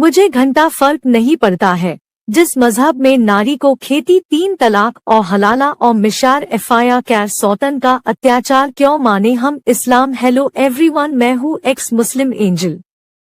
मुझे घंटा फर्क नहीं पड़ता है। जिस मजहब में नारी को खेती, 3 तलाक और हलाला और मिशार FIR कैर सौतन का अत्याचार क्यों माने हम इस्लाम। हेलो एवरीवन, मैं हूँ एक्स मुस्लिम एंजल।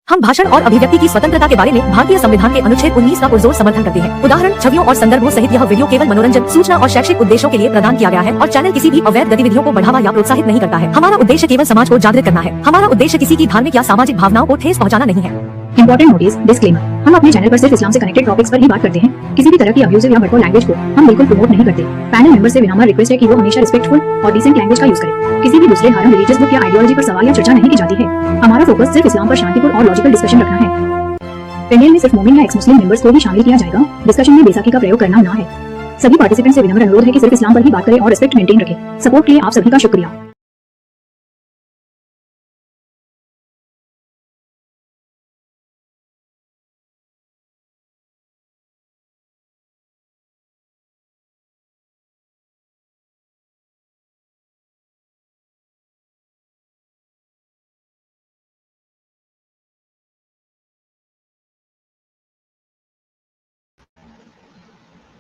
हम भाषण और अभिव्यक्ति की स्वतंत्रता के बारे में भारतीय संविधान के अनुच्छेद 19 का पुरजोर समर्थन करते हैं। उदाहरण, छवियों और संदर्भों सहित यह वीडियो केवल मनोरंजन, सूचना और शैक्षिक उद्देश्यों के लिए प्रदान किया गया है और चैनल किसी भी अवैध गतिविधियों को बढ़ावा या प्रोत्साहित नहीं करता है। हमारा उद्देश्य केवल समाज को जागृत करना है। हमारा उद्देश्य किसी की धार्मिक या सामाजिक भावनाओं को ठेस पहुंचाना नहीं है। इंपॉर्टेंट नोटिस, डिस्क्लेमर, हम अपने चैनल पर सिर्फ इस्लाम से कनेक्टेड टॉपिक्स पर ही बात करते हैं। किसी भी तरह की अब्यूजिव या हर्टफुल लैंग्वेज को हम बिल्कुल प्रमोट नहीं करते। पैनल मेंबर से विनम्र रिक्वेस्ट है कि वो हमेशा रिस्पेक्टफुल और डिसेंट लैंग्वेज का यूज करें। किसी भी दूसरे धर्म, रिलीजियस ग्रुप या आइडियोलॉजी पर सवाल या चर्चा नहीं की जाती है। हमारा फोकस सिर्फ इस्लाम पर शांतिपूर्ण और लॉजिकल डिस्कशन रखना है। पैनल में सिर्फ मोमिन या एक्स मुस्लिम मेंबर्स को ही शामिल किया जाएगा। डिस्कशन में बेसाखी का प्रयोग करना ना है। सभी पार्टिसिपेंट से विनम्र अनुरोध है कि सिर्फ इस्लाम पर ही बात करें और रिस्पेक्ट मेंटेन रखें। सपोर्ट के लिए आप सभी का शुक्रिया।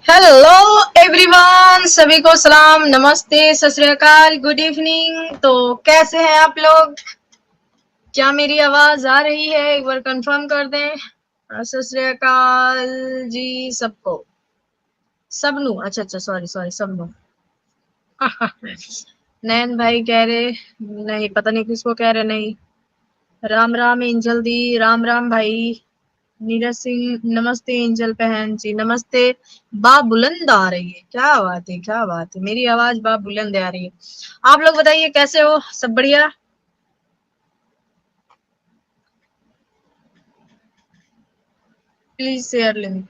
हेलो एवरीवन, सभी को सलाम, नमस्ते, सत श्री अकाल, गुड इवनिंग। तो कैसे हैं आप लोग? क्या मेरी आवाज आ रही है? एक बार कंफर्म कर दें। सत श्री अकाल जी सबको, सबनू। अच्छा, सॉरी सबनू। नैन भाई कह रहे नहीं, पता नहीं किसको कह रहे नहीं। राम राम एंजल दी, राम राम भाई। नीरज सिंह, नमस्ते एंजल बहन जी, नमस्ते। बा बुलंद आ रही है, क्या बात है, क्या बात है, मेरी आवाज बा बुलंद आ रही है। आप लोग बताइए कैसे हो, सब बढ़िया? Please share link.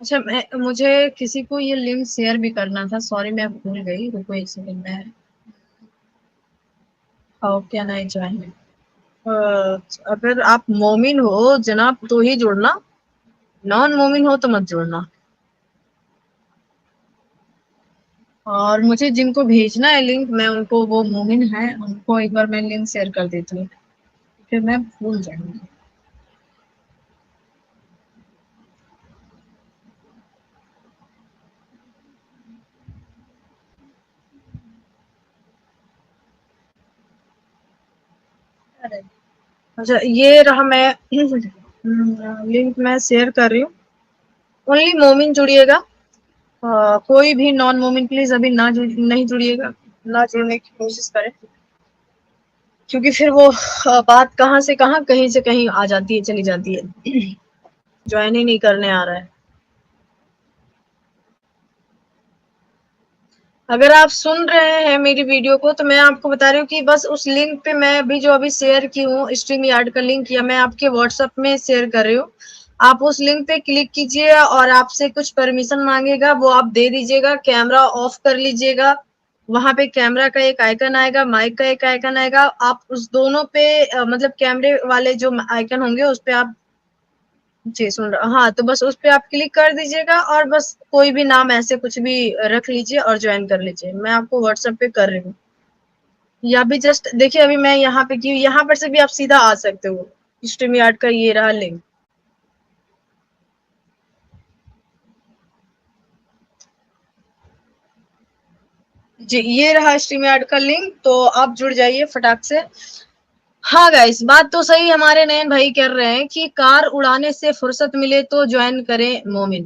अच्छा, मुझे किसी को ये लिंक शेयर भी करना था, सॉरी मैं भूल गई, रुको एक सेकंड में। How can I join? अगर आप मोमिन हो जनाब तो ही जुड़ना, नॉन मोमिन हो तो मत जुड़ना। और मुझे जिनको भेजना है लिंक, मैं उनको, वो मोमिन है, उनको एक बार मैं लिंक शेयर कर देती हूँ, फिर मैं भूल जाऊंगी। अच्छा, ये रहा, मैं लिंक मैं शेयर कर रही हूँ। ओनली मोमिन जुड़िएगा, कोई भी नॉन मोमिन प्लीज अभी नहीं जुड़िएगा, ना जुड़ने की कोशिश करें, क्योंकि फिर वो बात कहाँ से कहाँ, कहीं से कहीं आ जाती है, चली जाती है। ज्वाइन ही नहीं करने आ रहा है। अगर आप सुन रहे हैं मेरी वीडियो को तो मैं आपको बता रही हूँ कि बस उस लिंक पे, मैं अभी शेयर की हूँ स्ट्रीम यार्ड का लिंक, या मैं आपके व्हाट्सएप में शेयर कर रही हूँ। आप उस लिंक पे क्लिक कीजिए और आपसे कुछ परमिशन मांगेगा, वो आप दे दीजिएगा। कैमरा ऑफ कर लीजिएगा। वहां पे कैमरा का एक आइकन आएगा, माइक का एक आइकन आएगा। आप उस दोनों पे मतलब कैमरे वाले जो आइकन होंगे उस पे आप, जी सुन रहा, हाँ, तो बस उस पे आप क्लिक कर दीजिएगा और बस कोई भी नाम ऐसे कुछ भी रख लीजिए और ज्वाइन कर लीजिए। मैं आपको व्हाट्सएप पे कर रही हूँ, या भी जस्ट देखिए, अभी मैं यहाँ पे की, यहाँ पर से भी आप सीधा आ सकते हो। स्ट्रीम यार्ड का ये रहा लिंक। जी, ये रहा स्ट्रीम यार्ड का लिंक, तो आप जुड़ जाइए फटाक से। हाँ गाइस, बात तो सही हमारे नयन भाई कर रहे हैं कि कार उड़ाने से फुर्सत मिले तो ज्वाइन करें मोमिन।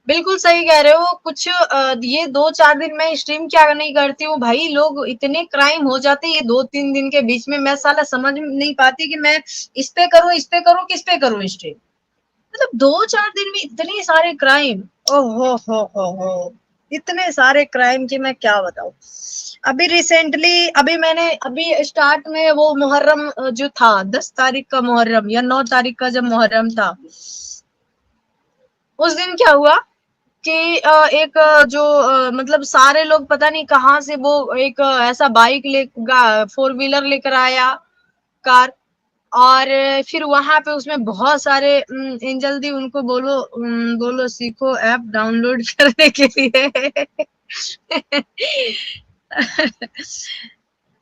बिल्कुल सही कह रहे हो। कुछ ये 2-4 दिन मैं स्ट्रीम क्या नहीं करती हूँ भाई, लोग इतने क्राइम हो जाते हैं ये 2-3 दिन के बीच में, मैं साला समझ नहीं पाती कि मैं इस पे करूँ किस पे करूँ स्ट्रीम। मतलब 2-4 दिन में इतने सारे क्राइम, ओहो हो, इतने सारे क्राइम की मैं क्या बताऊं। अभी रिसेंटली, अभी स्टार्ट में वो मुहर्रम जो था, 10 तारीख का मुहर्रम या 9 तारीख का जब मुहर्रम था, उस दिन क्या हुआ कि एक जो मतलब सारे लोग पता नहीं कहाँ से वो एक ऐसा बाइक ले, 4 व्हीलर लेकर आया, कार। और फिर वहां पे उसमें बहुत सारे एंजल दी, उनको बोलो, बोलो सीखो ऐप डाउनलोड करने के लिए।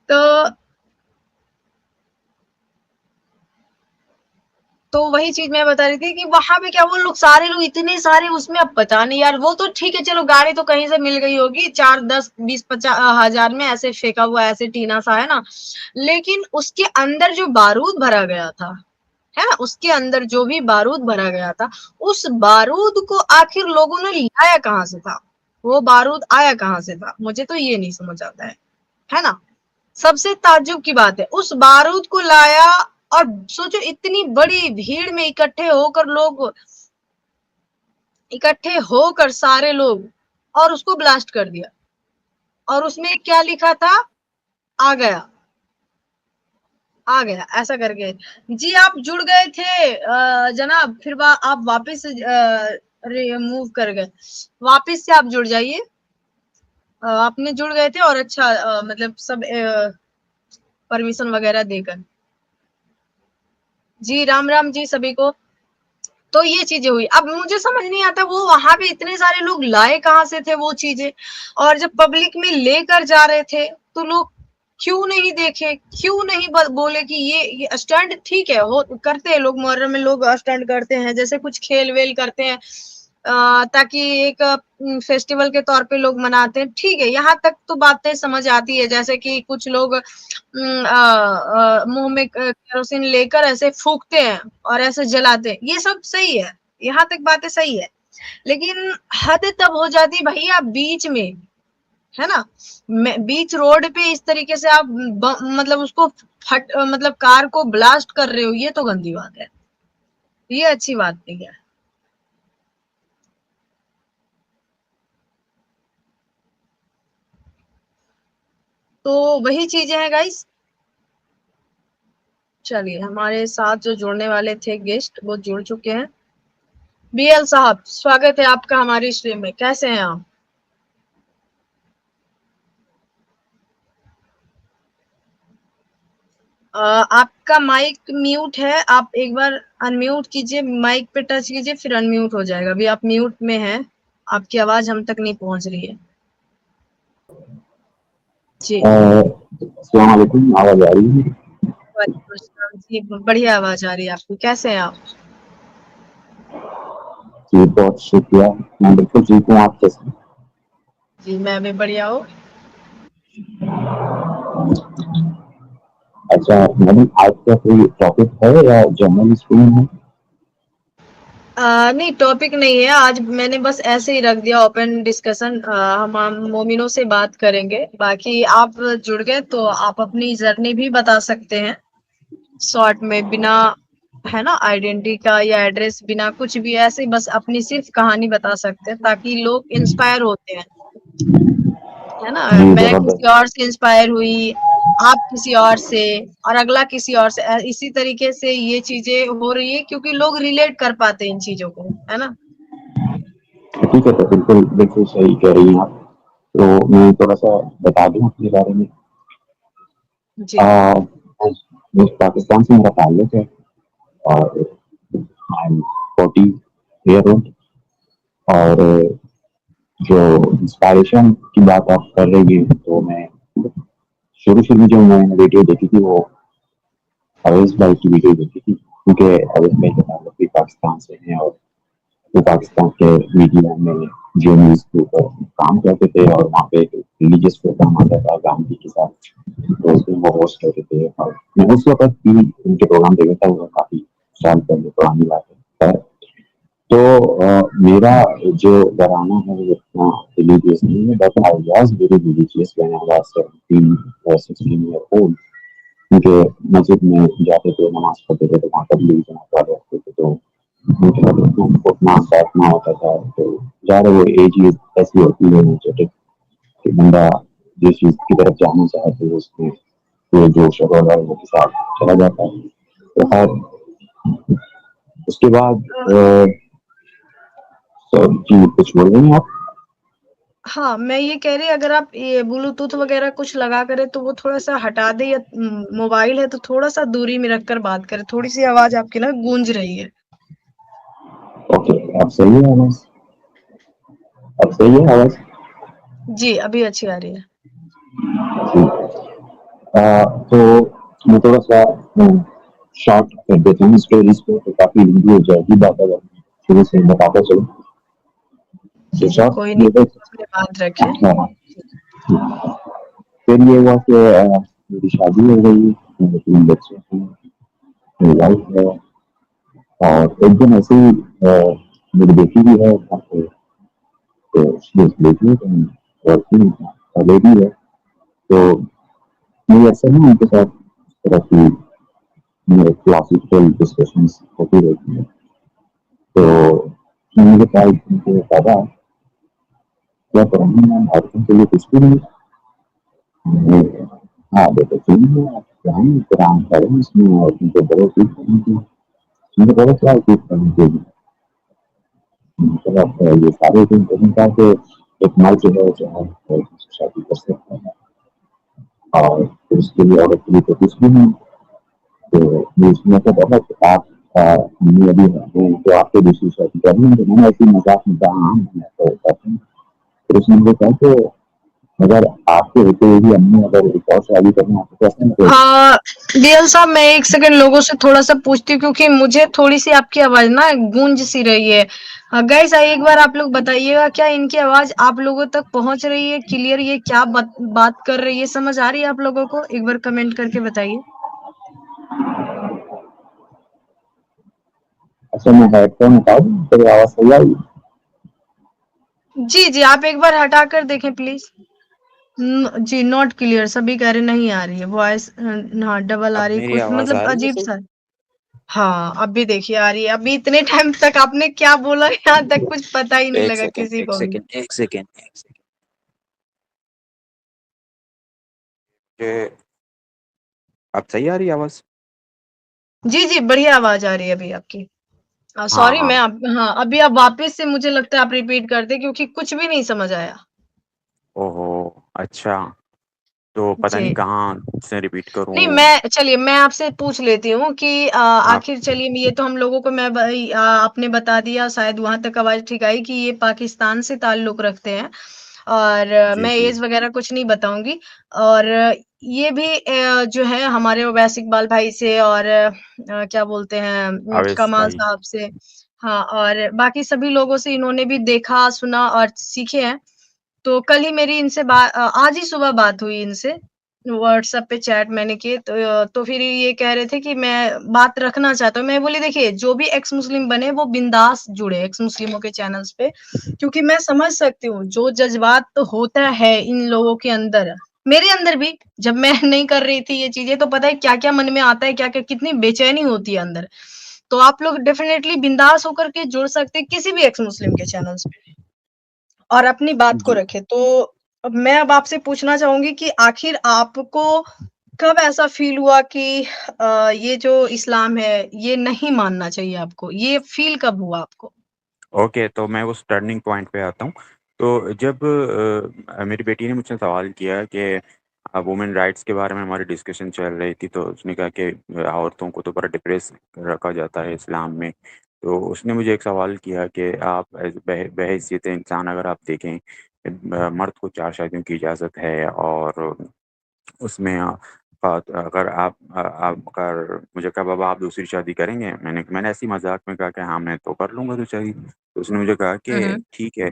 तो तो वही चीज मैं बता रही थी कि वहां पे क्या वो लोग सारे लोग इतने सारे उसमें, अब पता नहीं यार, वो तो ठीक है चलो गाड़ी तो कहीं से मिल गई होगी, 4, 10, 20, 50 हजार में ऐसे फेंका हुआ ऐसे टीना सा है ना, लेकिन उसके अंदर जो बारूद भरा गया था, है ना, उसके अंदर जो भी बारूद भरा गया था, उस बारूद को आखिर लोगों ने लाया कहाँ से था, वो बारूद आया कहाँ से था, मुझे तो ये नहीं समझ आता है ना। सबसे ताज्जुब की बात है, उस बारूद को लाया, और सोचो इतनी बड़ी भीड़ में इकट्ठे होकर सारे लोग, और उसको ब्लास्ट कर दिया, और उसमें क्या लिखा था, आ गया, आ गया ऐसा करके। जी आप जुड़ गए थे जनाब, फिर आप वापस मूव कर गए, वापस से आप जुड़ जाइए। आपने जुड़ गए थे और अच्छा मतलब सब परमिशन वगैरह देकर। जी राम राम जी सभी को। तो ये चीजें हुई, अब मुझे समझ नहीं आता वो वहां पे इतने सारे लोग लाए कहाँ से थे वो चीजें, और जब पब्लिक में लेकर जा रहे थे तो लोग क्यों नहीं देखे, क्यों नहीं बोले कि ये स्टंट ठीक है, हो करते हैं लोग, मुहर्रम में लोग स्टंट करते हैं, जैसे कुछ खेल वेल करते हैं ताकि एक फेस्टिवल के तौर पे लोग मनाते हैं, ठीक है, यहाँ तक तो बातें समझ आती है, जैसे कि कुछ लोग मुंह में केरोसिन लेकर ऐसे फूकते हैं और ऐसे जलाते हैं, ये सब सही है, यहाँ तक बातें सही है, लेकिन हद तब हो जाती भैया बीच में, है ना, बीच रोड पे इस तरीके से आप मतलब उसको मतलब कार को ब्लास्ट कर रहे हो, ये तो गंदी बात है, ये अच्छी बात नहीं है। तो वही चीजें हैं गाइस। चलिए हमारे साथ जो जुड़ने वाले थे गेस्ट वो जुड़ चुके हैं। बीएल साहब स्वागत है आपका हमारी स्ट्रीम में, कैसे हैं आप? आपका माइक म्यूट है, आप एक बार अनम्यूट कीजिए, माइक पे टच कीजिए फिर अनम्यूट हो जाएगा, अभी आप म्यूट में हैं, आपकी आवाज हम तक नहीं पहुंच रही है। जी अस्सलाम वालेकुम, आवाज आ रही है? वालेकुम अस्सलाम जी, बढ़िया आवाज आ रही है आपकी, कैसे हैं आप? जी बहुत शुक्रिया, मैं बिल्कुल ठीक हूँ, आप कैसे? जी मैं भी बढ़िया हूँ। अच्छा मैडम, आज का कोई टॉपिक है या जनरल स्ट्रीम है? नहीं टॉपिक नहीं है आज, मैंने बस ऐसे ही रख दिया ओपन डिस्कशन, हम मोमिनों से बात करेंगे, बाकी आप जुड़ गए तो आप अपनी जर्नी भी बता सकते हैं शॉर्ट में, बिना है ना आइडेंटिटी का या एड्रेस, बिना कुछ भी, ऐसे ही बस अपनी सिर्फ कहानी बता सकते हैं ताकि लोग इंस्पायर होते हैं, है ना, जी मैं जबरदस्त। किसी और से इंस्पायर हुई, आप किसी और से, और अगला किसी और से, इसी तरीके से ये चीजें हो रही है क्योंकि लोग रिलेट कर पाते हैं इन चीजों को, है ना। ठीक है, तो बिल्कुल बिल्कुल सही कह रही हैं आप। तो मैं थोड़ा सा बता दूं अपने बारे में। जी मैं पाकिस्तान से मेरा ताल्लुक है, और आई एम 40 ईयर ओल्ड। और जो इंस्पायरेशन की बात आप कर रही हैं, तो मैं शुरू शुरू में जो मैंने वीडियो देखी थी वो अवेश भाई की वीडियो देखी थी, क्योंकि अवेश भाई के ताल्लुक भी पाकिस्तान से हैं, और वो पाकिस्तान के मीडिया में जो न्यूज़ के ऊपर काम करते थे, और वहाँ पे रिलीजियस प्रोग्राम आता था गांधी के साथ, तो उसमें वो होस्ट करते थे, और मैं उस वक्त भी उनके प्रोग्राम देखा था, वो काफी साल पहले पुरानी बात है। तो मेरा जो घराना है वो इतना रिलीजियस नहीं है, but I was very religious when I was 17 or 16 year old. उनके मस्जिद में जाते थे, नमाज पढ़ते थे, तो वहाँ तबलीग जमात वाले होते थे, तो उनके साथ उठना बैठना होता था। तो ज़्यादा वो एज ही ऐसी होती है एनर्जेटिक कि बंदा जिस चीज़ की तरफ जाना चाहते है उसमें पूरे जोश और वो के साथ चला जाता है। तो खैर उसके बाद जी कुछ बोल रहे हैं आप? हाँ मैं ये कह रही, अगर आप ये ब्लूटूथ वगैरह कुछ लगा करे तो वो थोड़ा सा हटा दे, या मोबाइल है तो थोड़ा सा दूरी में रखकर बात करें, थोड़ी सी आवाज आपकी ना गूंज रही है। ओके, अब सही है आवाज? अब सही है आवाज? जी अभी अच्छी आ रही है। जी तो मैं थोड़ा सा शॉर्ट कर देते हैं स्टोरीज को, तो काफी लंबी हो जाएगी बात, अगर शुरू से बताता चलो। जी तो जी, शॉर्ट कोई नहीं, अपने बात रखे। फिर ये हुआ कि मेरी शादी हो गई, मेरे 3 बच्चे हैं, मेरी वाइफ है, और एक दिन ऐसे ही मेरी बेटी भी है घर पे, तो बेटी है, तो वर्किंग लेडी है, तो मेरी अक्सर ना उनके साथ इस तरह की फिलोसफिकल डिस्कशंस होती रहती है। तो मैंने मुझे कहा उनके दादा क्या करेंगे, मैं औरतों के लिए कुछ भी नहीं। मैंने कहा, हाँ बेटा ठीक है, आप चाहें कुरान पढ़ें, इसमें औरतों को बहुत कुछ करने की, मुझे बहुत क्या कुछ करने के लिए। मतलब ये सारे दिन नहीं था कि एक मर्द जो है जो है शादी कर सकते हैं, और फिर उसके लिए औरत के लिए तो कुछ भी नहीं। तो ये उसमें तो बहुत आप हमने अभी तो आपको दूसरी शादी करनी है, तो मैंने ऐसी मजाक में कहा हाँ मैं तो करता हूँ। फिर उसने मुझे कहा कि अगर आपके होते हुए भी हमने अगर एक और शादी करना आपको कैसे नहीं हाँ डीएल साहब, मैं एक सेकंड लोगों से थोड़ा सा पूछती हूँ, क्योंकि मुझे थोड़ी सी आपकी आवाज ना गूंज सी रही है। गाइस एक बार आप लोग बताइएगा, क्या इनकी आवाज आप लोगों तक पहुंच रही है क्लियर? ये क्या बात कर रही है, समझ आ रही है आप लोगों को? एक बार कमेंट करके बताइए। अच्छा मैं हेडफोन हटा दूँ तो आवाज सही आई? जी जी, आप एक बार हटा कर देखें प्लीज। जी नॉट क्लियर, सभी कह रहे नहीं आ रही है वॉइस। हाँ डबल आ अब रही, मेरी कुछ आवाज मतलब आ रही है अजीब सही? सा। हाँ अभी देखिए आ रही है। अभी इतने टाइम तक आपने क्या बोला, यहाँ तक कुछ पता ही नहीं एक लगा सेकेंड किसी एक को भी। सेकेंड एक सेकेंड एक सेकेंड ये अब सही आ रही है आवाज? जी जी, बढ़िया आवाज आ रही है अभी आपकी। हाँ सॉरी, मैं हाँ। आप, हाँ अभी आप वापस से, मुझे लगता है आप रिपीट कर दे, क्योंकि कुछ भी नहीं समझ आया। ओहो, अच्छा, तो पता नहीं जी कहाँ से रिपीट नहीं, करूँ। मैं चलिए मैं आपसे पूछ लेती हूँ कि आप आखिर चलिए, ये तो हम लोगों को मैं आपने बता दिया, शायद वहां तक आवाज ठीक आई कि ये पाकिस्तान से ताल्लुक रखते हैं। और जी मैं जी। एज वगैरह कुछ नहीं बताऊंगी। और ये भी जो है हमारे ओवैसी इकबाल भाई से, और क्या बोलते हैं, आवेश कमाल भाई। साहब से। हाँ, और बाकी सभी लोगों से इन्होंने भी देखा सुना और सीखे हैं। तो कल ही मेरी इनसे आज ही सुबह बात हुई इनसे, व्हाट्सएप पे चैट मैंने की, तो फिर ये कह रहे थे कि मैं बात रखना चाहता हूँ। मैं बोली देखिए, जो भी एक्स मुस्लिम बने वो बिंदास जुड़े एक्स मुस्लिमों के चैनल्स पे, क्योंकि मैं समझ सकती हूँ जो जज्बात तो होता है इन लोगों के अंदर, मेरे अंदर भी। जब मैं नहीं कर रही थी ये चीजें, तो पता है क्या क्या मन में आता है, क्या क्या कितनी बेचैनी होती है अंदर। तो आप लोग डेफिनेटली बिंदास होकर के जुड़ सकते हैं किसी भी एक्स मुस्लिम के चैनल्स पे, और अपनी बात को जी रखें। तो अब आपसे पूछना चाहूंगी कि आखिर आपको कब ऐसा फील हुआ कि ये जो इस्लाम है ये नहीं मानना चाहिए आपको? ये फील कब हुआ आपको? ओके, तो मैं उस टर्निंग पॉइंट पे आता हूँ। तो जब मेरी बेटी ने मुझसे सवाल किया कि वुमेन राइट्स के बारे में हमारी डिस्कशन चल रही थी, तो उसने कहा कि औरतों को तो बड़ा डिप्रेस रखा जाता है इस्लाम में। तो उसने मुझे एक सवाल किया कि आप बहैसियत इंसान अगर आप देखें, मर्द को 4 शादियों की इजाज़त है, और उसमें अगर आप अगर मुझे कहा बाबा आप दूसरी शादी करेंगे? मैंने ऐसे ही मज़ाक में कहा कि हाँ, मैं तो कर लूँगा दूसरी। तो उसने मुझे कहा हुँ, कि हुँ। ठीक है,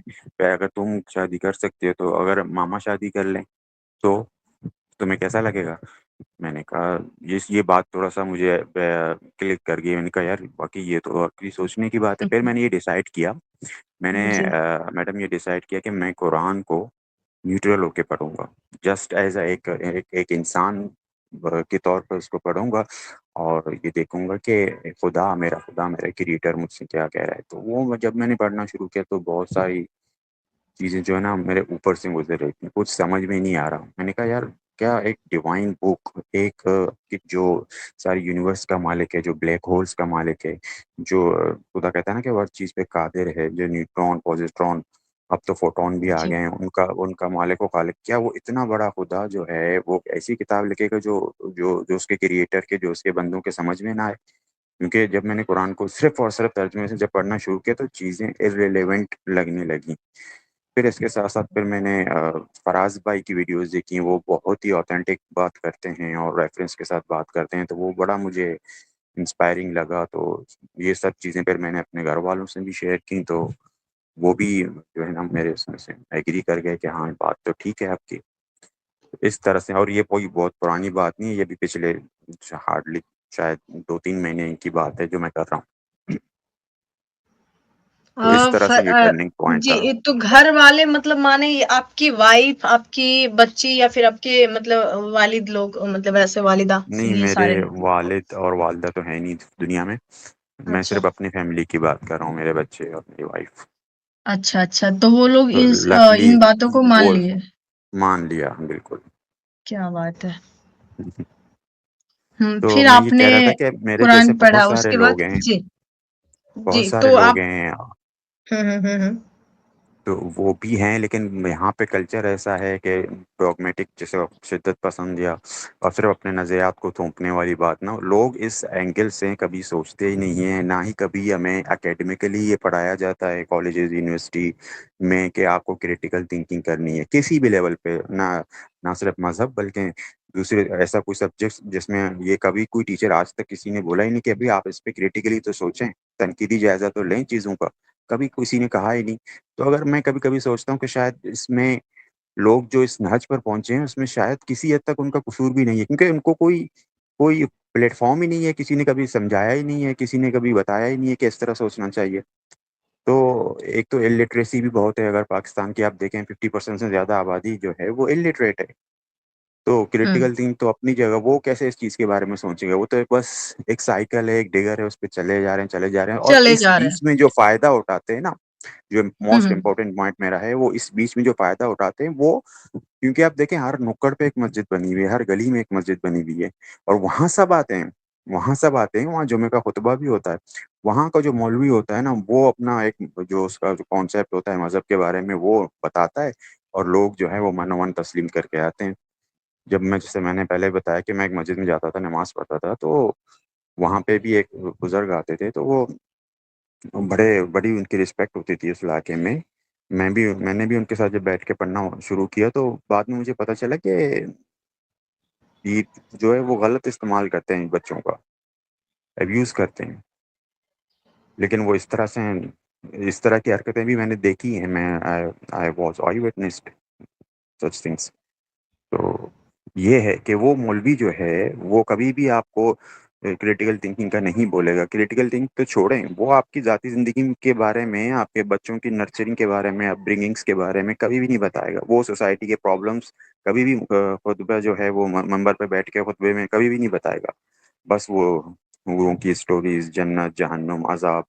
अगर तुम शादी कर सकते हो तो अगर मामा शादी कर लें, तो तुम्हें कैसा लगेगा? मैंने कहा ये बात थोड़ा-सा मुझे क्लिक कर गई। मैंने कहा यार वाक़ई ये तो वाक़ई सोचने की बात है। हुँ, फिर हुँ। मैंने ये डिसाइड किया, मैंने जी। मैडम ये डिसाइड किया कि मैं कुरान को न्यूट्रल होके पढ़ूँगा। जस्ट एज़ एक इंसान के तौर पर उसको पढ़ूँगा, और ये देखूँगा कि खुदा मेरा क्रिएटर मुझसे क्या कह रहा है। तो वो जब मैंने पढ़ना शुरू किया तो बहुत सारी चीज़ें जो है ना मेरे ऊपर से गुज़र रही थी, कुछ समझ में नहीं आ रहा। मैंने कहा यार क्या एक डिवाइन बुक, एक कि जो सारी यूनिवर्स का मालिक है, जो ब्लैक होल्स का मालिक है, जो खुदा कहता है ना कि हर चीज़ पे कादिर है, जो न्यूट्रॉन, पॉज़िट्रॉन, अब तो फोटॉन भी आ जी। गए हैं, उनका उनका मालिक व खालिक, क्या वो इतना बड़ा खुदा जो है वो ऐसी किताब लिखेगा जो जो जो उसके क्रिएटर के, जो उसके बंदों के समझ में ना आए? क्योंकि जब मैंने कुरान को सिर्फ़ और सिर्फ़ तर्जुमे से जब पढ़ना शुरू किया तो चीज़ें इर्रेलेवेंट लगने लगीं। फिर इसके साथ-साथ फिर मैंने फराज़ भाई की वीडियोज़ देखी, वो बहुत ही ऑथेंटिक बात करते हैं और रेफ़रेंस के साथ बात करते हैं, तो वो बड़ा मुझे इंस्पायरिंग लगा, तो ये सब चीज़ें फिर मैंने अपने घर वालों से भी शेयर की, तो वो भी जो है ना मेरे उसमें से एग्री कर गए कि हाँ, बात तो ठीक है आपकी। इस तरह से, और ये कोई बहुत पुरानी बात नहीं है, ये भी पिछले हार्डली शायद 2-3 महीने की बात है जो मैं कर रहा हूँ। तो इस तरह से ये टर्निंग पॉइंट था। जी, तो घर वाले मतलब माने ये आपकी वाइफ, आपकी बच्ची या फिर आपके मतलब वालिद लोग मतलब ऐसे वालिदा नहीं, ये मेरे सारे लोग? वालिद और वालिदा तो है नहीं दुनिया में। मैं अच्छा। सिर्फ़ अपनी फैमिली की बात कर रहा हूँ, मेरे बच्चे और मेरी वाइफ़। अच्छा, अच्छा, तो वो लोग तो इस लकीली इन बातों को मान वो लिए। मान लिया, बिल्कुल। क्या बात है। तो फिर मैं ये कह आपने रहा था कि मेरे जैसे कुरान बहुत पढ़ा सारे उसके लोग बाद? हैं, जी, बहुत जी, सारे तो लोग आप हैं, हुँ। तो वो भी हैं, लेकिन यहाँ पे कल्चर ऐसा है कि डॉगमेटिक, जैसे शिद्दत पसंद या और सिर्फ अपने नज़रियात को थोपने वाली बात ना, लोग इस एंगल से कभी सोचते ही नहीं हैं, ना ही कभी हमें एकेडमिकली ये पढ़ाया जाता है कॉलेजेस यूनिवर्सिटी में कि आपको क्रिटिकल थिंकिंग करनी है किसी भी लेवल पे, ना ना सिर्फ मजहब बल्कि दूसरे ऐसा कोई सब्जेक्ट जिसमें ये कभी कोई टीचर आज तक किसी ने बोला ही नहीं कि अभी आप इस पे क्रिटिकली तो सोचें, तनकीदी जायजा तो लें चीज़ों का, कभी किसी ने कहा ही नहीं। तो अगर मैं कभी-कभी सोचता हूँ कि शायद इसमें लोग जो इस नहज पर पहुँचे हैं, उसमें शायद किसी हद तक उनका कसूर भी नहीं है, क्योंकि उनको कोई कोई प्लेटफ़ॉर्म ही नहीं है, किसी ने कभी समझाया ही नहीं है, किसी ने कभी बताया ही नहीं है कि इस तरह सोचना चाहिए। तो एक तो इल्लिटरेसी भी बहुत है, अगर पाकिस्तान की आप देखें 50% से ज़्यादा आबादी जो है वो इल्लिटरेट है। तो हुँ, क्रिटिकल थिंक तो अपनी जगह, वो कैसे इस चीज़ के बारे में सोचेगा? वो तो बस एक साइकिल है, एक डिगर है, उस पे चले जा रहे हैं, चले जा रहे हैं, और चले इस जा रहे हैं। बीच में जो फ़ायदा उठाते हैं ना, जो हुँ, मोस्ट हुँ। इम्पोर्टेंट पॉइंट मेरा है, वो इस बीच में जो फ़ायदा उठाते हैं वो, क्योंकि आप देखें हर नुक्कड़ पे एक मस्जिद बनी हुई है, हर गली में एक मस्जिद बनी हुई है, और वहाँ सब आते हैं, वहाँ जुमे का खुतबा भी होता है। वहाँ का जो मौलवी होता है ना, वो अपना एक जो उसका जो कॉन्सेप्ट होता है मज़हब के बारे में वो बताता है, और लोग जो है वो मनो-मन तस्लीम करके आते हैं। जब मैं, जैसे मैंने पहले बताया कि मैं एक मस्जिद में जाता था, नमाज़ पढ़ता था, तो वहाँ पे भी एक बुज़ुर्ग आते थे, तो वो बड़ी उनकी रिस्पेक्ट होती थी उस इलाके में। मैंने भी उनके साथ जब बैठ के पढ़ना शुरू किया, तो बाद में मुझे पता चला कि ये जो है वो गलत इस्तेमाल करते हैं बच्चों का, अब्यूज़ करते हैं। लेकिन वो इस तरह की हरकतें भी मैंने देखी हैं। I I was I witnessed such things. तो ये है कि वो मौलवी जो है, वो कभी भी आपको क्रिटिकल थिंकिंग का नहीं बोलेगा। क्रिटिकल थिंक तो छोड़ें, वो आपकी ज़ाती ज़िंदगी के बारे में, आपके बच्चों की नर्चरिंग के बारे में, अपब्रिंगिंग्स के बारे में कभी भी नहीं बताएगा। वो सोसाइटी के प्रॉब्लम्स कभी भी खुतबा जो है वो मंबर पे बैठ के खुतबे में कभी भी नहीं बताएगा। बस वो लोगों की स्टोरीज़, जन्नत, जहन्नुम, अज़ाब,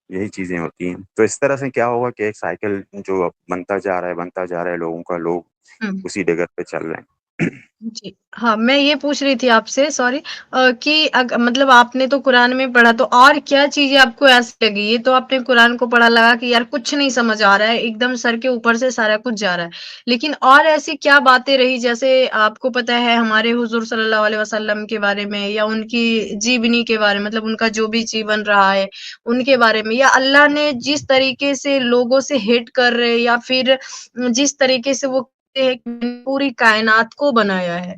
यही चीज़ें होती हैं। तो इस तरह से क्या होगा कि एक साइकिल जो अब बनता जा रहा है लोगों का, लोग हुँ। उसी डगर पे चल रहे हैं। जी। हाँ, मैं ये पूछ रही थी आपसे सॉरी कि मतलब आपने तो कुरान में पढ़ा तो और क्या चीज़ें आपको ऐसी लगी? ये तो आपने कुरान को पढ़ा लगा कि यार कुछ नहीं समझ आ रहा है, एकदम सर के ऊपर से सारा कुछ जा रहा है। लेकिन और ऐसी क्या बातें रही जैसे आपको पता है हमारे हुज़ूर सल्लल्लाहु अलैहि वसल्लम के बारे में या उनकी जीवनी के बारे में मतलब उनका जो भी जीवन रहा है, उनके बारे में या अल्लाह ने जिस तरीके से लोगों से हिट कर रहे या फिर जिस तरीके से वो कहते हैं कि पूरी कायनात को बनाया है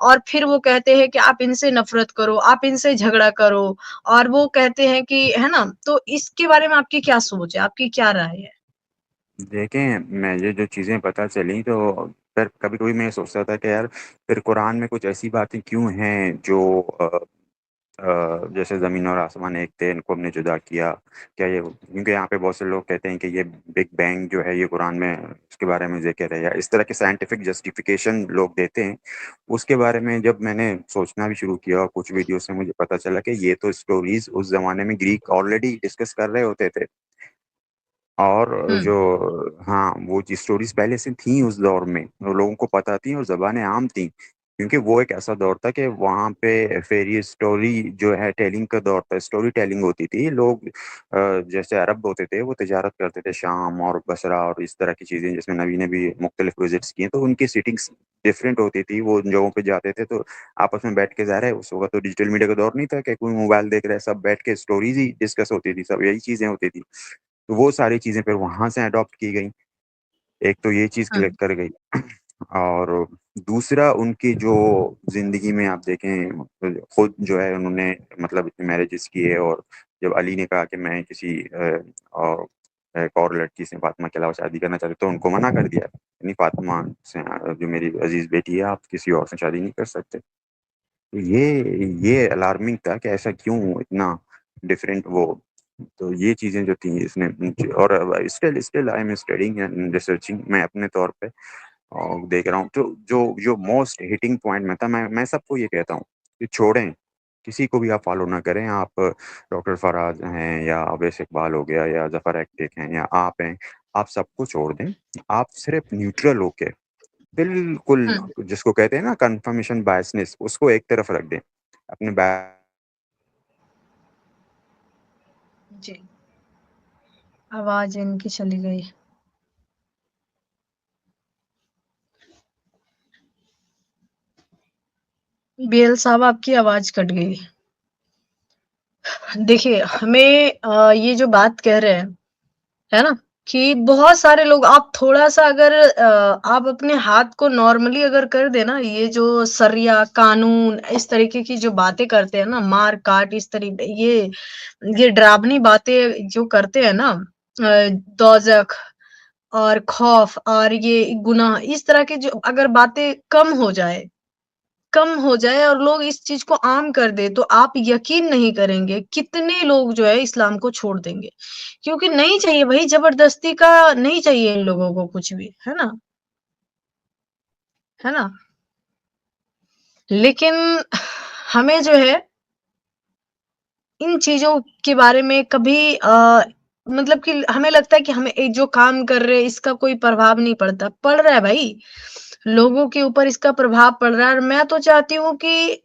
और फिर वो कहते हैं कि आप इनसे नफ़रत करो, आप इनसे झगड़ा करो और वो कहते हैं कि है ना? तो इसके बारे में आपकी क्या सोच है? आपकी क्या राय है? देखें, मैं ये जो चीज़ें पता चली, तो फिर कभी-कभी मैं ये सोचता था कि यार फिर कुरान में कुछ ऐसी बातें क्यों हैं जो जैसे ज़मीन और आसमान एक थे, इनको हमने जुदा किया। क्या ये, क्योंकि यहाँ पे बहुत से लोग कहते हैं कि ये बिग बैंग जो है ये कुरान में उसके बारे में ज़िक्र है, या इस तरह के साइंटिफिक जस्टिफिकेशन लोग देते हैं। उसके बारे में जब मैंने सोचना भी शुरू किया और कुछ वीडियो से मुझे पता चला कि ये तो स्टोरीज़ उस ज़माने में ग्रीक ऑलरेडी डिस्कस कर रहे होते थे। और हुँ, जो हाँ, वो जी स्टोरीज़ पहले से थी उस दौर में, वो लोगों को पता थी और ज़बानें आम थी। क्योंकि वो एक ऐसा दौर था कि वहाँ पे फेयरी स्टोरी जो है टेलिंग का दौर था, स्टोरी टेलिंग होती थी। लोग जैसे अरब होते थे, वो तिजारत करते थे शाम और बसरा और इस तरह की चीज़ें, जिसमें नबी ने भी मुख्तलिफ विज़िट्स किए, तो उनकी सिटिंग्स डिफरेंट होती थी। वो उन जगहों पे जाते थे तो आपस में बैठ के, ज़ाहिर है उस वक़्त तो डिजिटल मीडिया का दौर नहीं था कि कोई मोबाइल देख रहा है, सब बैठ के स्टोरीज़ ही डिस्कस होती थी, सब यही चीज़ें होती थी। तो वो सारी चीज़ें फिर वहाँ से अडॉप्ट की गई। एक तो ये चीज़ हुँ, क्लिक कर गई। और दूसरा उनकी जो ज़िंदगी में आप देखें खुद जो है उन्होंने मतलब इतनी मैरिजेस किए और जब अली ने कहा कि मैं किसी एक और लड़की से फातिमा के अलावा शादी करना चाहते तो उनको मना कर दिया, नहीं फातिमा से जो मेरी अज़ीज़ बेटी है आप किसी और से शादी नहीं कर सकते। तो ये अलार्मिंग था कि ऐसा क्यों इतना डिफरेंट वो, तो ये चीज़ें जो थी इसने मुझे और still I am studying and researching मैं अपने तौर पे देख रहा हूँ। तो जो मोस्ट हिटिंग पॉइंट में था मैं सबको ये कहता हूँ कि छोड़ें, किसी को भी आप फ़ॉलो ना करें। आप डॉक्टर फराज हैं या अवैस इकबाल हो गया या ज़फ़र एक्टिक हैं या आप हैं, आप सबको छोड़ दें। आप सिर्फ़ न्यूट्रल होके बिल्कुल जिसको कहते हैं ना कन्फर्मेशन बायसनेस उसको एक तरफ रख दें। अपने बै जी, आवाज़ इनकी चली गई। बीएल साहब आपकी आवाज़ कट गई। देखिए, हमें ये जो बात कह रहे हैं, है ना? कि बहुत सारे लोग आप थोड़ा-सा अगर आप अपने हाथ को नॉर्मली अगर कर दें ना, ये जो शरिया, कानून, इस तरीके की जो बातें करते हैं ना, मार-काट इस ये डरावनी बातें जो करते हैं ना दोज़ख और खौफ और ये गुनाह, इस तरह के जो अगर बातें कम हो जाए और लोग इस चीज़ को आम कर दें, तो आप यकीन नहीं करेंगे, कितने लोग जो है इस्लाम को छोड़ देंगे। क्योंकि नहीं चाहिए भई ज़बरदस्ती का नहीं चाहिए इन लोगों को कुछ भी, है ना? है ना? लेकिन हमें जो है इन चीज़ों के बारे में कभी मतलब कि हमें लगता है कि हमें जो काम कर रहे हैं इसका कोई प्रभाव नहीं पड़ता। पड़ रहा है भाई, लोगों के ऊपर इसका प्रभाव पड़ रहा है और मैं तो चाहती हूँ कि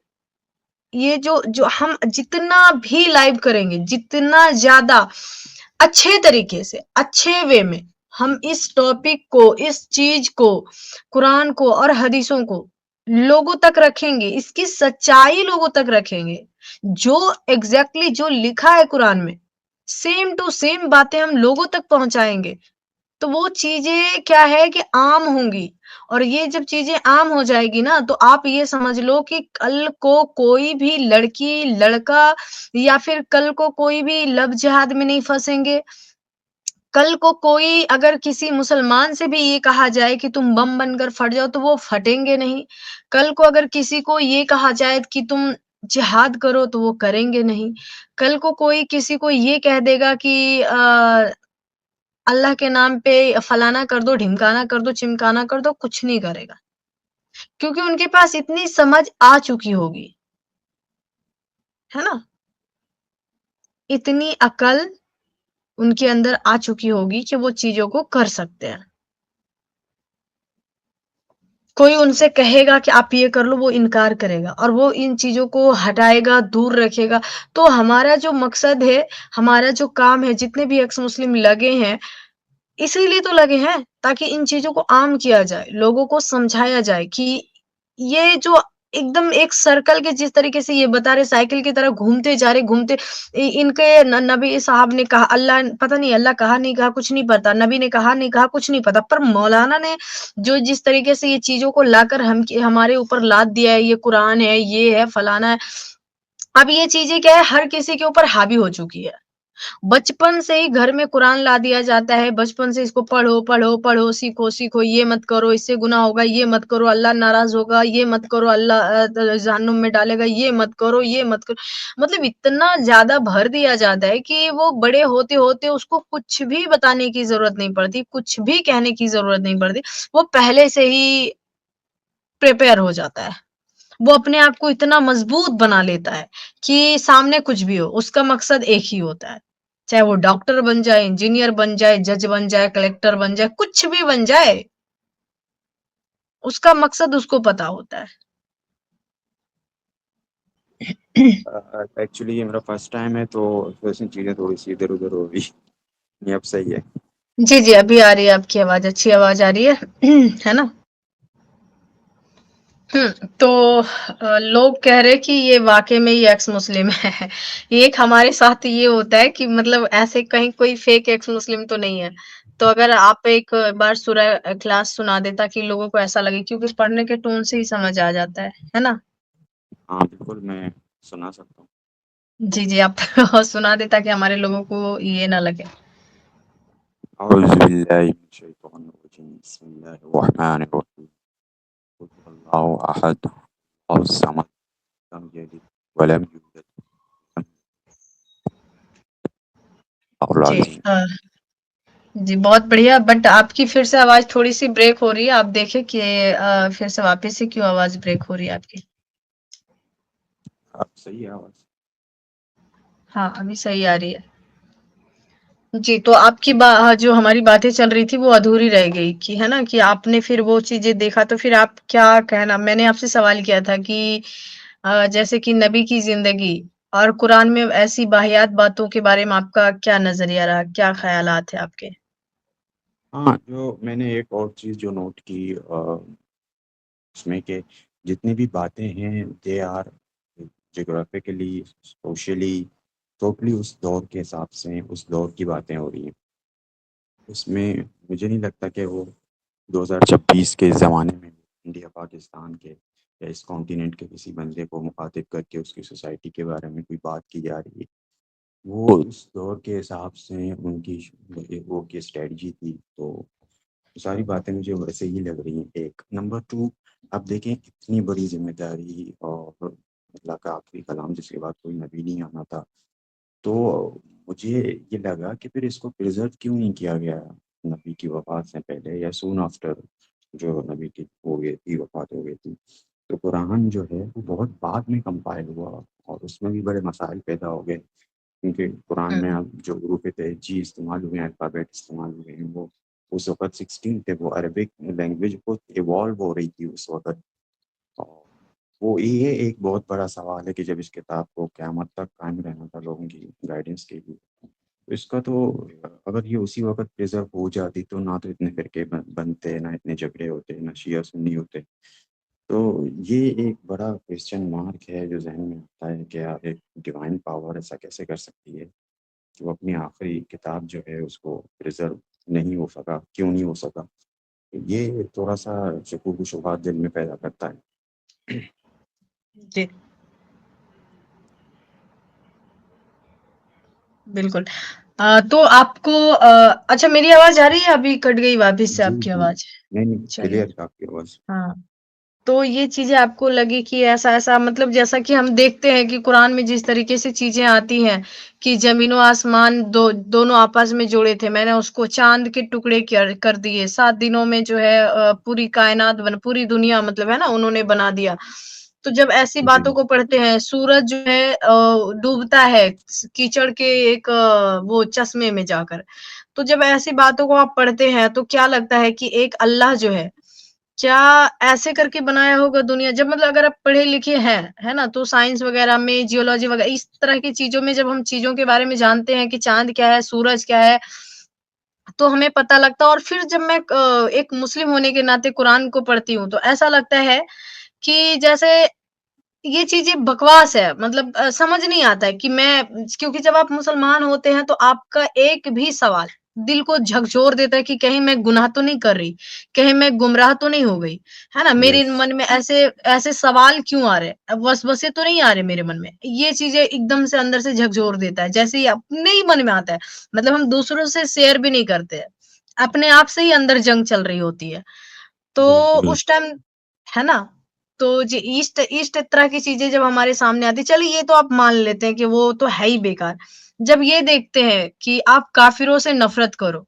ये जो जो हम जितना भी लाइव करेंगे, जितना ज़्यादा अच्छे तरीके से, अच्छे वे में हम इस टॉपिक को, इस चीज़ को, कुरान को और हदीसों को लोगों तक रखेंगे, इसकी सच्चाई लोगों तक रखेंगे। जो एग्ज़ैक्टली जो लिखा है कुरान में, सेम टू सेम बातें हम लोगों तक पहुँचाएँगे। तो वो चीज़ें क्या है कि आम होंगी और ये जब चीज़ें आम हो जाएगी ना, तो आप ये समझ लो कि कल को कोई भी लड़की, लड़का या फिर कल को कोई भी लव जिहाद में नहीं फँसेंगे। कल को कोई अगर किसी मुसलमान से भी ये कहा जाए कि तुम बम बनकर फट जाओ, तो वो फटेंगे नहीं। कल को अगर किसी को ये कहा जाए कि तुम जिहाद करो, तो वो करेंगे नहीं। कल को कोई किसी को ये कह देगा कि अल्लाह के नाम पे फलाना कर दो, ढिमकाना कर दो, चिमकाना कर दो, कुछ नहीं करेगा। क्योंकि उनके पास इतनी समझ आ चुकी होगी, है ना? इतनी अकल उनके अंदर आ चुकी होगी कि वो चीज़ों को कर सकते हैं। कोई उनसे कहेगा कि आप ये कर लो, वो इनकार करेगा और वो इन चीज़ों को हटाएगा, दूर रखेगा। तो हमारा जो मकसद है, हमारा जो काम है, जितने भी एक्स मुस्लिम लगे हैं इसीलिए तो लगे हैं, ताकि इन चीज़ों को आम किया जाए, लोगों को समझाया जाए कि ये जो एकदम एक सर्कल के जिस तरीके से ये बता रहे साइकिल की तरह घूमते जा रहे, घूमते इनके नबी साहब ने कहा अल्लाह पता नहीं अल्लाह कहा नहीं कहा कुछ नहीं पता, नबी ने कहा नहीं कहा कुछ नहीं पता, पर मौलाना ने जो जिस तरीके से ये चीज़ों को लाकर हमारे ऊपर लाद दिया है, ये कुरान है, ये है, फलाना है। अब ये चीज़ें क्या है हर किसी के ऊपर हावी हो चुकी है। बचपन से ही घर में कुरान ला दिया जाता है, बचपन से इसको पढ़ो, पढ़ो, पढ़ो, सीखो, सीखो, ये मत करो, इससे गुनाह होगा, ये मत करो, अल्लाह नाराज़ होगा, ये मत करो, अल्लाह जहन्नुम में डालेगा, ये मत करो, ये मत करो। मतलब इतना ज़्यादा भर दिया जाता है कि वो बड़े होते-होते उसको कुछ भी बताने की ज़रूरत नहीं पड़ती, कुछ भी कहने की ज़रूरत नहीं पड़ती। वो पहले से ही प्रिपेयर हो जाता है। वो अपने आप को इतना मजबूत बना लेता है कि सामने कुछ भी हो, उसका मकसद एक ही होता है। चाहे वो डॉक्टर बन जाए, इंजीनियर बन जाए, जज बन जाए, कलेक्टर बन जाए, कुछ भी बन जाए, उसका मकसद उसको पता होता है। एक्चुअली ये मेरा फर्स्ट टाइम है तो वैसे चीज़ें थोड़ी-सी इधर-उधर हो रही। ये अब सही है। जी, जी, अभी आ रही है आपकी आवाज़, अच्छी आवाज़ आ रही है, है ना? तो लोग कह रहे कि ये वाक़ई में ही एक्स मुस्लिम है। एक हमारे साथ ये होता है कि मतलब ऐसे कहीं कोई फेक एक्स मुस्लिम तो नहीं है। तो अगर आप एक बार सूरह इखलास सुना दें ताकि लोगों को ऐसा लगे, क्योंकि पढ़ने के टोन से ही समझ आ जाता है ना? हाँ, बिल्कुल मैं सुना सकता हूँ। जी, जी, आप सुना दें ताकि हमारे लोगों को ये ना लगे। औज़ु बिल्लाहि मिनश शैतानिर रजीम, बिस्मिल्लाहिर रहमानिर रहीम, कुल हुवल्लाहु अहद, अल्लाहुस समद, लम यलिद व लम यूलद, अल्लाहुल जी, अज़ीम। जी, बहुत बढ़िया। बट आपकी फिर से आवाज़ थोड़ी-सी ब्रेक हो रही है। आप देखें कि फिर से वापस से क्यों आवाज़ ब्रेक हो रही है आपकी? अब सही है आवाज़? हाँ, अभी सही आ रही है। जी, तो आपकी जो हमारी बातें चल रही थी वो अधूरी रह गई कि है ना, कि आपने फिर वो चीज़ें देखा तो फिर आप क्या कहना, मैंने आपसे सवाल किया था कि जैसे कि नबी की ज़िंदगी और कुरान में ऐसी वाहियात बातों के बारे में आपका क्या नज़रिया रहा? क्या ख़यालात है आपके? हाँ, जो मैंने एक और चीज़ जो नोट की उसमें कि जितनी भी बातें हैं they are geographically, socially, totally उस दौर के हिसाब से उस दौर की बातें हो रही हैं। उसमें मुझे नहीं लगता कि वो 2026 के ज़माने में इंडिया पाकिस्तान के या इस कॉन्टिनेंट के किसी बंदे को मुखातिब करके उसकी सोसाइटी के बारे में कोई बात की जा रही है। वो उस दौर के हिसाब से उनकी वो की स्ट्रेटजी थी, तो सारी बातें मुझे वैसे ही लग रही हैं। एक नंबर 2, अब देखें इतनी बड़ी ज़िम्मेदारी और अल्लाह का आखिरी कलाम जिसके बाद कोई नबी नहीं आना था। तो मुझे ये लगा कि फिर इसको प्रिज़र्व क्यों नहीं किया गया नबी की वफ़ात से पहले या सून आफ्टर जो नबी की हो गई थी, वफ़ात हो गई थी। तो कुरान जो है वो बहुत बाद में कंपाइल हुआ और उसमें भी बड़े मसाइल पैदा हो गए, क्योंकि कुरान हुँ, में अब जो हुरूफ़-ए-तहज्जी इस्तेमाल हुए हैं, अल्फ़ाबेट इस्तेमाल हुए हैं, वो उस वक़्त 16 थे, वो अरबिक लैंग्वेज बहुत इवॉल्व हो रही थी उस वक़्त। और वो ये एक बहुत बड़ा सवाल है कि जब इस किताब को क़यामत तक कायम रहना था लोगों की गाइडेंस के लिए, तो इसका तो अगर ये उसी वक़्त प्रिज़र्व हो जाती तो ना तो इतने फ़िरके बनते, ना इतने झगड़े होते, ना शिया सुन्नी होते। तो ये एक बड़ा क्वेश्चन मार्क है जो ज़हन में आता है कि यार एक डिवाइन पावर ऐसा कैसे कर सकती है कि वो अपनी आखिरी किताब जो है उसको प्रिज़र्व नहीं हो सका, क्यों नहीं हो सका? ये थोड़ा-सा शकूक व शुबहात दिल में पैदा करता है। जी, बिल्कुल। तो आपको अच्छा, मेरी आवाज़ आ रही है? अभी कट गई वापिस से जी, आपकी जी। आवाज़? नहीं, नहीं, चलिए, क्लियर है आपकी आवाज़। हाँ। तो ये चीज़ें आपको लगी कि ऐसा-ऐसा, मतलब जैसा कि हम देखते हैं कि कुरान में जिस तरीके से चीज़ें आती हैं कि ज़मीन और आसमान दोनों आपस में जुड़े थे। मैंने उसको चाँद के टुकड़े कर दिए। 7 दिनों में जो है पूरी कायनात पूरी दुनिया, मतलब है ना, उन्होंने बना दिया। तो जब ऐसी जी। बातों को पढ़ते हैं, सूरज जो है डूबता है कीचड़ के एक वो चश्मे में जाकर। तो जब ऐसी बातों को आप पढ़ते हैं तो क्या लगता है कि एक अल्लाह जो है, क्या ऐसे करके बनाया होगा दुनिया, जब मतलब अगर आप पढ़े-लिखे हैं, है ना? तो साइंस वगैरह में, जियोलॉजी वगैरह इस तरह की चीज़ों में जब हम चीज़ों के बारे में जानते हैं कि चाँद क्या है, सूरज क्या है, तो हमें पता लगता है। और फिर जब मैं एक मुस्लिम होने के नाते कुरान को पढ़ती हूँ, तो ऐसा लगता है कि जैसे ये चीज़ें बकवास है, मतलब समझ नहीं आता है कि मैं, क्योंकि जब आप मुसलमान होते हैं तो आपका एक भी सवाल दिल को झकझोर देता है कि कहीं मैं गुनाह तो नहीं कर रही, कहीं मैं गुमराह तो नहीं हो गई, है ना? मेरे यस। मन में ऐसे ऐसे सवाल क्यों आ रहे हैं? वसवसे तो नहीं आ रहे मेरे मन में। ये चीज़ें एकदम से अंदर से झकझोर देता है, जैसे ही अपने ही मन में आता है। मतलब हम दूसरों से शेयर भी नहीं करते हैं, अपने आप से ही अंदर जंग चल रही होती है। तो बिल्कुल। उस टाइम, है ना? तो जी, इस तरह की चीज़ें जब हमारे सामने आती है, चलिए ये तो आप मान लेते हैं कि वो तो है ही बेकार। जब ये देखते हैं कि आप काफ़िरों से नफ़रत करो,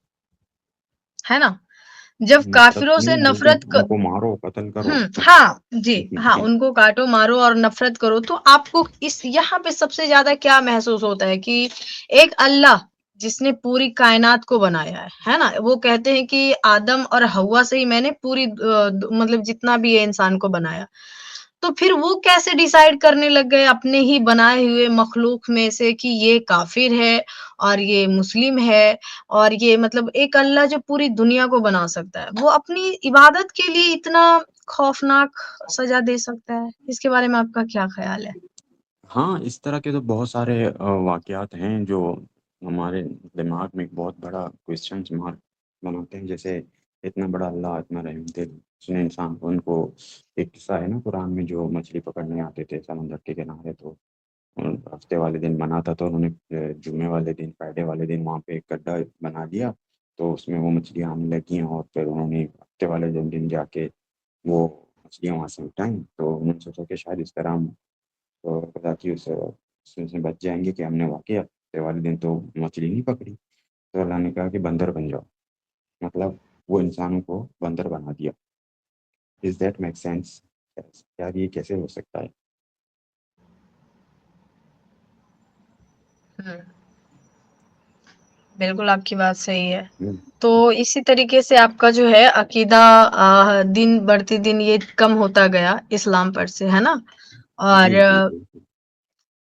है ना? जब नफ़रत काफ़िरों से नहीं बोलते हैं, नफ़रत क उनको मारो, कत्ल करो। हाँ, जी, हाँ, उनको काटो, मारो और नफ़रत करो। तो आपको इस यहाँ पे सबसे ज़्यादा क्या महसूस होता है कि एक अल्लाह जिसने पूरी कायनात को बनाया है ना? वो कहते हैं कि आदम और हव्वा से ही मैंने पूरी मतलब जितना भी है इंसान को बनाया। तो फिर वो कैसे डिसाइड करने लग गए अपने ही बनाए हुए मखलूक में से कि ये काफ़िर है और ये मुस्लिम है, और ये मतलब एक अल्लाह जो पूरी दुनिया को बना सकता है, वो अपनी इबादत के लिए इतना खौफनाक सज़ा दे सकता है? इसके बारे में आपका क्या ख़्याल है? हाँ, इस तरह के तो बहुत सारे वाक़यात हैं जो हमारे दिमाग में एक बहुत बड़ा क्वेश्चन मार्क बनाते हैं। जैसे इतना बड़ा अल्लाह, इतना रहम दिल, उसने इंसान को, उनको एक किस्सा है ना कुरान में, जो मछली पकड़ने आते थे समंदर के किनारे, तो हफ्ते वाले दिन बना था, तो उन्होंने जुम्मे वाले दिन, फ्राइडे वाले दिन वहाँ पे एक गड्ढा बना दिया, तो उसमें वो मछलियाँ आने लगी, और फिर उन्होंने हफ्ते वाले दिन जाके वो मछलियाँ वहाँ से उठाई। तो उन्होंने सोचा कि शायद इस तरह हम तो खुदा की उसमें से बच जाएंगे, कि हमने वाकई हफ्ते वाले दिन तो मछली नहीं पकड़ी। तो अल्लाह ने कहा कि बंदर बन जाओ, मतलब वो इंसानों को बंदर बना दिया। Is that make sense? यार ये कैसे हो सकता है? हम्म, बिल्कुल आपकी बात सही है। हम्म, तो इसी तरीके से आपका जो है अकीदा दिन बढ़ती दिन ये कम होता गया इस्लाम पर से, है ना? और जी जी बिल्कुल।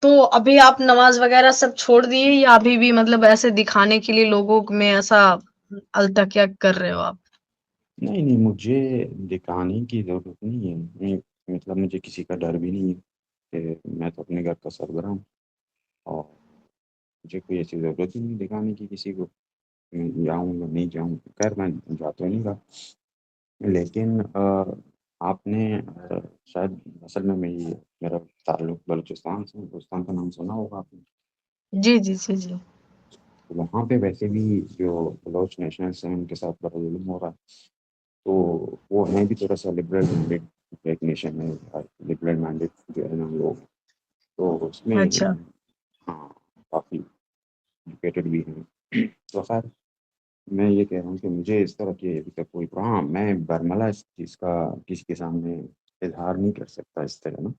तो अभी आप नमाज वगैरह सब छोड़ दिए, या अभी भी मतलब ऐसे दिखाने के लिए लोगों में ऐसा अल्तकिया कर रहे हो आप? नहीं नहीं, मुझे दिखाने की ज़रूरत नहीं है। मतलब मुझे किसी का डर भी नहीं है, कि मैं तो अपने घर का सरबराह हूँ, और मुझे कोई ऐसी ज़रूरत ही नहीं दिखाने की किसी को। मैं जाऊँ या नहीं जाऊँ, खैर मैं जा तो नहीं रहा। लेकिन आपने शायद असल में मेरा ताल्लुक बलूचिस्तान से, बलूचिस्तान का नाम सुना होगा आपने। जी, जी, जी, जी। तो वहाँ पे वैसे भी जो बलोच नेशनल्स हैं, उनके साथ बड़ा जुल्म हो रहा है। तो वो हैं भी थोड़ा सा लिबरल माइंडेड एक नेशन है, लिबरल माइंडेड जो है ना लोग, तो उसमें अच्छा, हाँ, काफ़ी एजुकेटेड भी हैं। तो खैर मैं ये कह रहा हूँ कि मुझे इस तरह की अभी तक कोई, हाँ मैं बरमला इस चीज़ का किसी के सामने इजहार नहीं कर सकता इस तरह ना।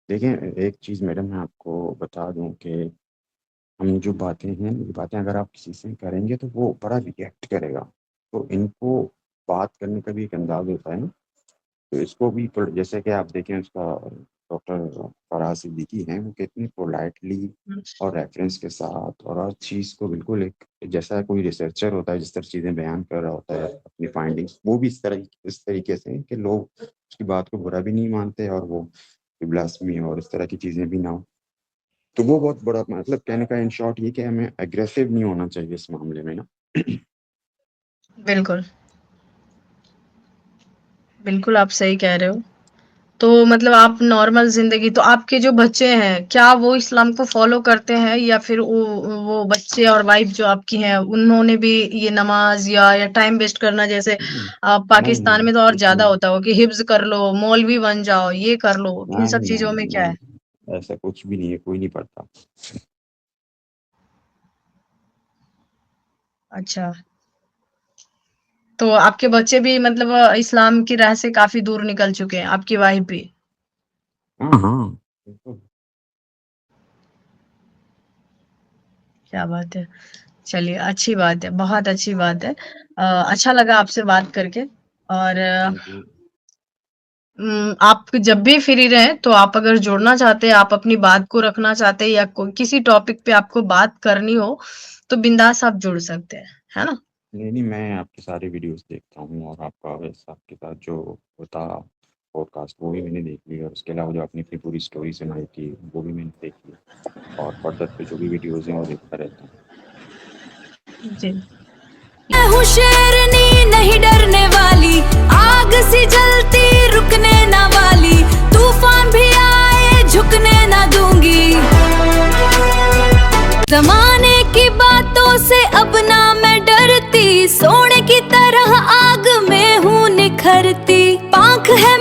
देखिए एक चीज़ मैडम मैं आपको बता दूँ कि हम जो बातें हैं, ये बातें अगर आप किसी से करेंगे तो वो बड़ा रिएक्ट करेगा। तो इनको बात करने का भी एक अंदाज होता है ना। तो इसको भी जैसे कि आप देखें उसका, डॉक्टर फराज सिद्दीकी हैं, वो कितनी पोलाइटली हुँ, और रेफरेंस के साथ और हर चीज़ को बिल्कुल एक, जैसा कोई रिसर्चर होता है जिस तरह चीज़ें बयान कर रहा होता है अपनी फाइंडिंग्स, वो भी इस तरीके से कि लोग उसकी बात को बुरा भी नहीं मानते, और वो ब्लास्फेमी और इस तरह की चीज़ें भी ना हो। तो वो बहुत बड़ा, मतलब कहने का इन शॉर्ट ये कि हमें एग्रेसिव नहीं होना चाहिए इस मामले में ना। बिल्कुल, बिल्कुल आप सही कह रहे हो। तो मतलब आप नॉर्मल ज़िंदगी, तो आपके जो बच्चे हैं, क्या वो इस्लाम को फ़ॉलो करते हैं, या फिर वो बच्चे और वाइफ़ जो आपकी हैं, उन्होंने भी ये नमाज़ या टाइम वेस्ट करना, जैसे नहीं पाकिस्तान नहीं में तो और कुछ ज़्यादा नहीं, होता हो कि हिफ्ज़ कर लो, मौलवी बन जाओ, ये कर लो, इन सब नहीं चीज़ों में नहीं क्या है? नहीं, ऐसा कुछ भी नहीं है, कोई नहीं पढ़ता। अच्छा, तो आपके बच्चे भी मतलब इस्लाम की राह से काफ़ी दूर निकल चुके हैं, आपकी वाइफ़ भी? हाँ हाँ बिल्कुल। क्या बात है। चलिए, अच्छी बात है, बहुत अच्छी बात है। अच्छा लगा आपसे बात करके, और थैंक यू। आप जब भी फ्री रहें, तो आप अगर जुड़ना चाहते हैं, आप अपनी बात को रखना चाहते हैं, या कोई किसी टॉपिक पे आपको बात करनी हो, तो बिंदास आप जुड़ सकते हैं, है ना? नहीं नहीं, मैं आपके सारे वीडियोस देखता हूँ, और आपका वैसे आपके साथ जो होता पॉडकास्ट वो भी मैंने देख लिया, और उसके अलावा जो आपने अपनी पूरी स्टोरी सुनाई थी वो भी मैंने देख लिया, और फर्दर पे जो भी वीडियोस हैं वो देखता रहता हूँ। जी। मैं हूँ शेरनी नहीं डरने वाली, आग सी जलती रुकने ना वाली, तूफान भी आए झुकने ना दूंगी। जमाने की बातों से अब ना मैं डरती, सोने की तरह आग में हूँ निखरती, पांख है